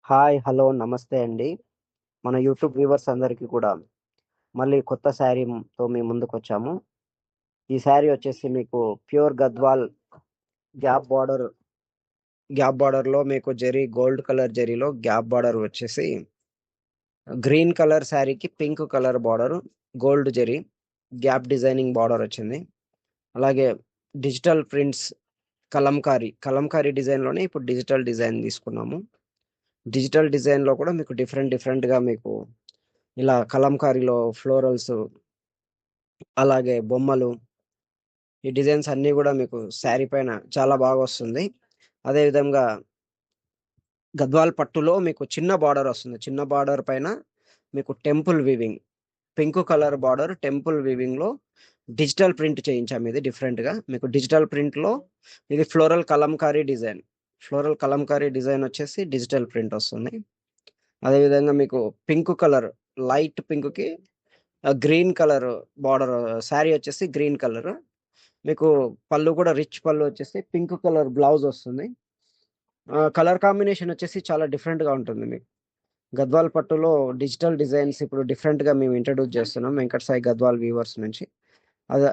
Hi! Hello! నమస్తే అండి. మన యూట్యూబ్ వ్యూవర్స్ అందరికీ కూడా మళ్ళీ కొత్త శారీతో మీ ముందుకొచ్చాము. ఈ శారీ వచ్చేసి మీకు pure Gadwal gap border gap బార్డర్‌లో మీకు గోల్డ్ కలర్ జరీలో గ్యాప్ బార్డర్ వచ్చేసి గ్రీన్ కలర్ శారీకి pink colour border, gold zari gap designing border వచ్చింది. అలాగే డిజిటల్ ప్రింట్స్ కలంకారీ డిజైన్‌లోనే ఇప్పుడు డిజిటల్ డిజైన్ తీసుకున్నాము. డిజిటల్ డిజైన్‌లో కూడా మీకు డిఫరెంట్‌గా మీకు ఇలా కలంకారీలో ఫ్లోరల్స్, అలాగే బొమ్మలు, ఈ డిజైన్స్ అన్నీ గూడా మీకు శారీ పైన చాలా బాగొస్తుంది. అదే విధంగా గద్వాల్ పట్టులో మీకు చిన్న బార్డరొస్తుంది. చిన్న బార్డర్ పైన మీకు temple weaving, pink colour border temple వీవింగ్‌లో డిజిటల్ ప్రింట్ చేయించాము ఇది డిఫరెంట్‌గా. మీకు డిజిటల్ ప్రింట్‌లో ఇది ఫ్లోరల్ కలంకారీ డిజైన్ వచ్చేసి డిజిటల్ ప్రింట్ ఒస్తుంది. అదే విధంగా మీకు పింక్ కలర్, లైట్ పింక్‌కి గ్రీన్ కలర్ బార్డర్, శారీ వచ్చేసి గ్రీన్ కలర్. మీకు పళ్ళు కూడా రిచ్ పళ్ళు వచ్చేసి పింక్ కలర్ బ్లౌజ్ వస్తుంది. కలర్ కాంబినేషన్ వచ్చేసి చాలా డిఫరెంట్‌గా ఉంటుంది మీకు. గద్వాల్ పట్టులో డిజిటల్ డిజైన్స్ ఇప్పుడు డిఫరెంట్‌గా మేము ఇంట్రొడ్యూస్ చేస్తున్నాం వెంకట్ సాయి గద్వాల్ వీవర్స్ నుంచి.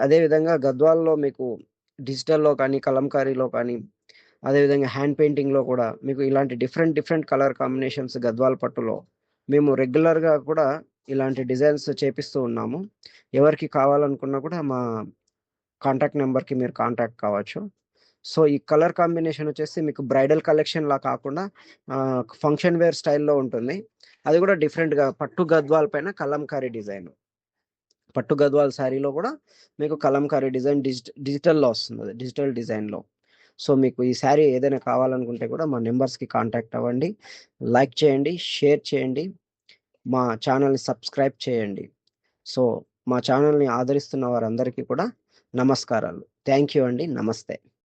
అదే విధంగా గద్వాల్‌లో మీకు డిజిటల్‌లో కానీ, కలంకారీలో కానీ, అదే విధంగా హ్యాండ్ పెయింటింగ్‌లో కూడా మీకు ఇలాంటి డిఫరెంట్ కలర్ కాంబినేషన్స్ గద్వాల్ పట్టులో మేము రెగ్యులర్‌గా కూడా ఇలాంటి డిజైన్స్ చేపిస్తూ ఉన్నాము. ఎవరికి కావాలనుకున్నా కూడా మా కాంటాక్ట్ నంబర్‌కి మీరు కాంటాక్ట్ కావచ్చు. సో, ఈ కలర్ కాంబినేషన్ వచ్చేసి మీకు బ్రైడల్ కలెక్షన్‌లా కాకుండా ఫంక్షన్ వేర్ స్టైల్‌లో ఉంటుంది. అది కూడా డిఫరెంట్‌గా పట్టు గద్వాల్ పైన కలంకారీ డిజైన్. పట్టు గద్వాల్ శారీలో కూడా మీకు కలంకారీ డిజైన్ డిజిటల్‌లో వస్తుందది. డిజిటల్ డిజైన్‌లో. సో, మీకు ఈ శారీ ఏదైనా కావాలనుకుంటే కూడా మా నంబర్స్‌కి కాంటాక్ట్ అవ్వండి. లైక్ చేయండి, షేర్ చేయండి. మా ఛానెల్‌ని సబ్స్క్రైబ్ చేయండి. సో, మా ఛానెల్‌ని ఆదరిస్తున్న వారందరికీ కూడా నమస్కారాలు. థాంక్ యూ అండి. నమస్తే.